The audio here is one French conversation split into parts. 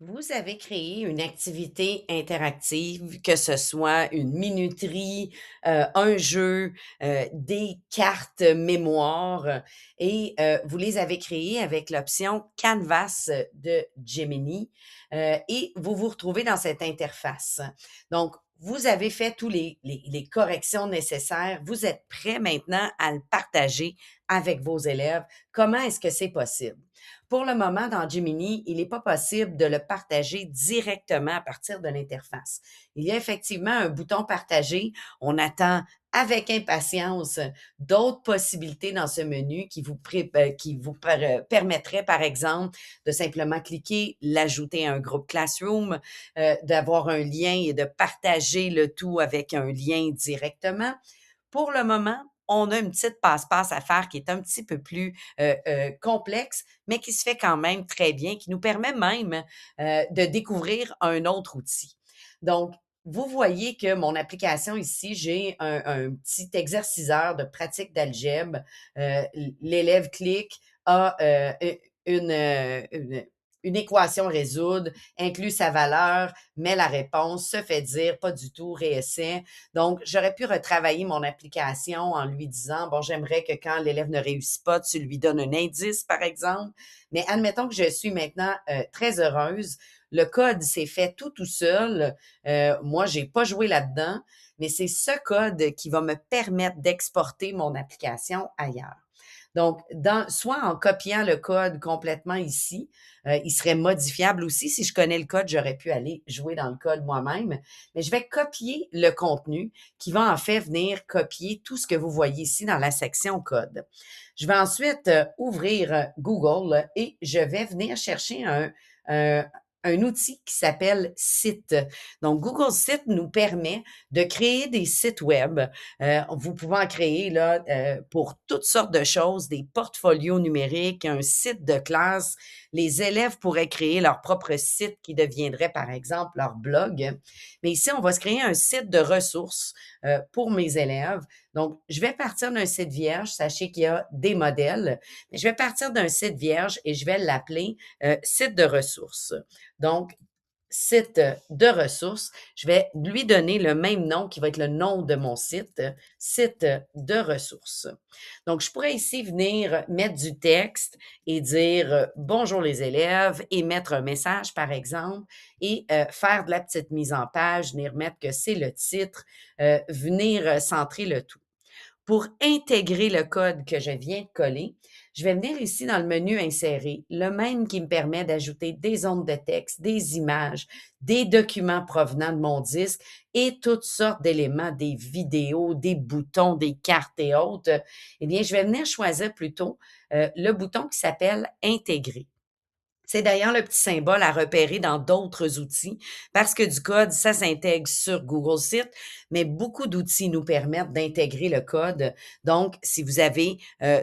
Vous avez créé une activité interactive, que ce soit une minuterie, un jeu, des cartes mémoire et vous les avez créées avec l'option Canvas de Gemini, et vous vous retrouvez dans cette interface. Donc, vous avez fait tous les corrections nécessaires. Vous êtes prêt maintenant à le partager avec vos élèves. Comment est-ce que c'est possible? Pour le moment, dans Gemini, il n'est pas possible de le partager directement à partir de l'interface. Il y a effectivement un bouton partager. On attend avec impatience d'autres possibilités dans ce menu qui vous permettraient, par exemple, de simplement cliquer, l'ajouter à un groupe Classroom, d'avoir un lien et de partager le tout avec un lien directement. Pour le moment, on a une petite passe-passe à faire qui est un petit peu plus complexe, mais qui se fait quand même très bien, qui nous permet même de découvrir un autre outil. Donc, vous voyez que mon application ici, j'ai un petit exerciceur de pratique d'algèbre. L'élève clique, a une équation à résoudre, inclut sa valeur, met la réponse, se fait dire, pas du tout, réessaie. Donc, j'aurais pu retravailler mon application en lui disant, bon, j'aimerais que quand l'élève ne réussit pas, tu lui donnes un indice, par exemple. Mais admettons que je suis maintenant très heureuse. Le code s'est fait tout seul. Moi, j'ai pas joué là-dedans, mais c'est ce code qui va me permettre d'exporter mon application ailleurs. Donc, soit en copiant le code complètement ici, il serait modifiable aussi. Si je connais le code, j'aurais pu aller jouer dans le code moi-même. Mais je vais copier le contenu qui va en fait venir copier tout ce que vous voyez ici dans la section code. Je vais ensuite ouvrir Google et je vais venir chercher un, un outil qui s'appelle Site. Donc, Google Site nous permet de créer des sites web. Vous pouvez en créer là, pour toutes sortes de choses, des portfolios numériques, un site de classe. Les élèves pourraient créer leur propre site qui deviendrait, par exemple, leur blog. Mais ici, on va se créer un site de ressources pour mes élèves. Donc, je vais partir d'un site vierge. Sachez qu'il y a des modèles. Mais je vais partir d'un site vierge et je vais l'appeler site de ressources. Donc, site de ressources, je vais lui donner le même nom qui va être le nom de mon site, site de ressources. Donc, je pourrais ici venir mettre du texte et dire bonjour les élèves et mettre un message, par exemple, et faire de la petite mise en page, venir mettre que c'est le titre, venir centrer le tout. Pour intégrer le code que je viens de coller, je vais venir ici dans le menu Insérer, le même qui me permet d'ajouter des zones de texte, des images, des documents provenant de mon disque et toutes sortes d'éléments, des vidéos, des boutons, des cartes et autres. Eh bien, je vais venir choisir plutôt le bouton qui s'appelle Intégrer. C'est d'ailleurs le petit symbole à repérer dans d'autres outils parce que du code, ça s'intègre sur Google Site, mais beaucoup d'outils nous permettent d'intégrer le code. Donc, si vous avez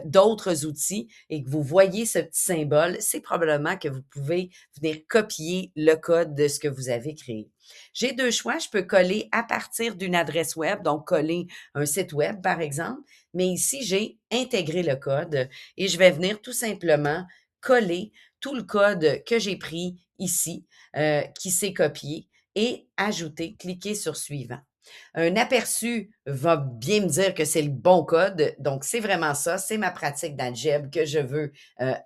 d'autres outils et que vous voyez ce petit symbole, c'est probablement que vous pouvez venir copier le code de ce que vous avez créé. J'ai deux choix. Je peux coller à partir d'une adresse web, donc coller un site web, par exemple, mais ici, j'ai intégré le code et je vais venir tout simplement coller tout le code que j'ai pris ici, qui s'est copié et ajouter, cliquer sur suivant. Un aperçu va bien me dire que c'est le bon code. Donc, c'est vraiment ça. C'est ma pratique d'algèbre que je veux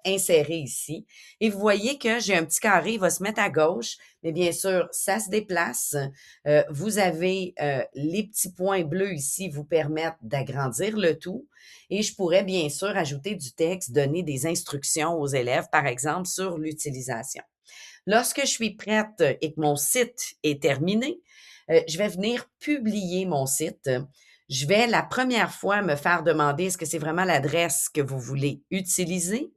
insérer ici. Et vous voyez que j'ai un petit carré, il va se mettre à gauche, mais bien sûr, ça se déplace. Vous avez les petits points bleus ici vous permettent d'agrandir le tout. Et je pourrais bien sûr ajouter du texte, donner des instructions aux élèves, par exemple, sur l'utilisation. Lorsque je suis prête et que mon site est terminé, je vais venir publier mon site. Je vais la première fois me faire demander est-ce que c'est vraiment l'adresse que vous voulez utiliser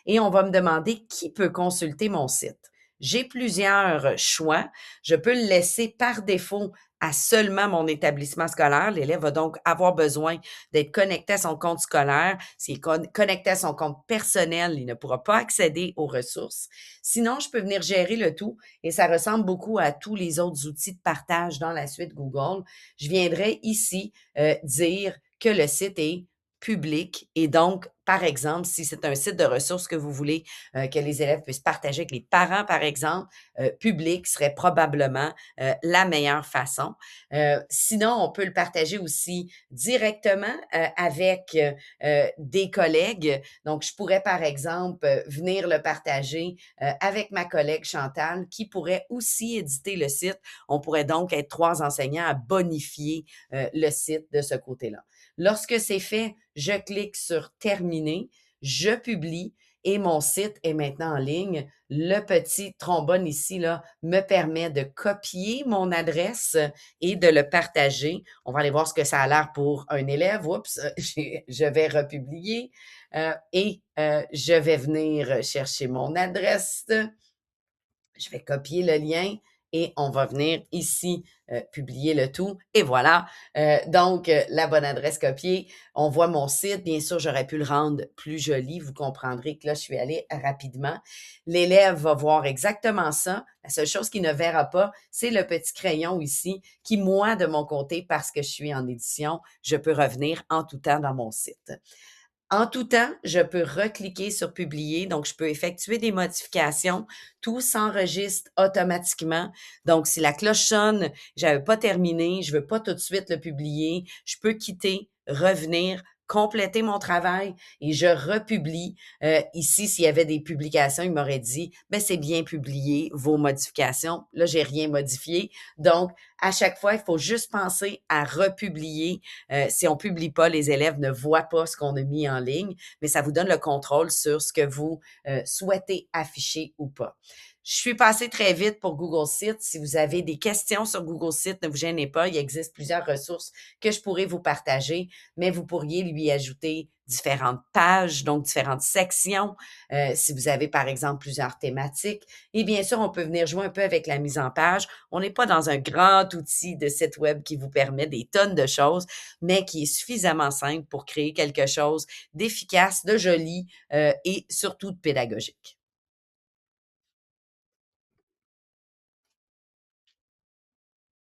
et on va me demander qui peut consulter mon site. J'ai plusieurs choix. Je peux le laisser par défaut à seulement mon établissement scolaire. L'élève va donc avoir besoin d'être connecté à son compte scolaire. S'il est connecté à son compte personnel, il ne pourra pas accéder aux ressources. Sinon, je peux venir gérer le tout et ça ressemble beaucoup à tous les autres outils de partage dans la suite Google. Je viendrai ici dire que le site est public et donc, par exemple, si c'est un site de ressources que vous voulez, que les élèves puissent partager avec les parents, par exemple, public serait probablement, la meilleure façon. Sinon, on peut le partager aussi directement, avec, des collègues. Donc, je pourrais, par exemple, venir le partager, avec ma collègue Chantal qui pourrait aussi éditer le site. On pourrait donc être 3 enseignants à bonifier, le site de ce côté-là. Lorsque c'est fait, je clique sur terminer, je publie et mon site est maintenant en ligne. Le petit trombone ici là, me permet de copier mon adresse et de le partager. On va aller voir ce que ça a l'air pour un élève. Oups, je vais republier et je vais venir chercher mon adresse. Je vais copier le lien et on va venir ici publier le tout. Et voilà. Donc, la bonne adresse copiée. On voit mon site. Bien sûr, j'aurais pu le rendre plus joli. Vous comprendrez que là, je suis allée rapidement. L'élève va voir exactement ça. La seule chose qu'il ne verra pas, c'est le petit crayon ici qui, moi, de mon côté, parce que je suis en édition, je peux revenir en tout temps dans mon site. En tout temps, je peux recliquer sur publier, donc je peux effectuer des modifications. Tout s'enregistre automatiquement. Donc, si la cloche sonne, j'avais pas terminé, je veux pas tout de suite le publier, je peux quitter, revenir, compléter mon travail et je republie. Ici, s'il y avait des publications, il m'aurait dit, ben c'est bien publié, vos modifications. Là, j'ai rien modifié. Donc, à chaque fois, il faut juste penser à republier si on publie pas, les élèves ne voient pas ce qu'on a mis en ligne, mais ça vous donne le contrôle sur ce que vous souhaitez afficher ou pas. Je suis passée très vite pour Google Sites. Si vous avez des questions sur Google Sites, ne vous gênez pas. Il existe plusieurs ressources que je pourrais vous partager, mais vous pourriez lui ajouter différentes pages, donc différentes sections, si vous avez par exemple plusieurs thématiques. Et bien sûr, on peut venir jouer un peu avec la mise en page. On n'est pas dans un grand outil de site web qui vous permet des tonnes de choses, mais qui est suffisamment simple pour créer quelque chose d'efficace, de joli et surtout de pédagogique.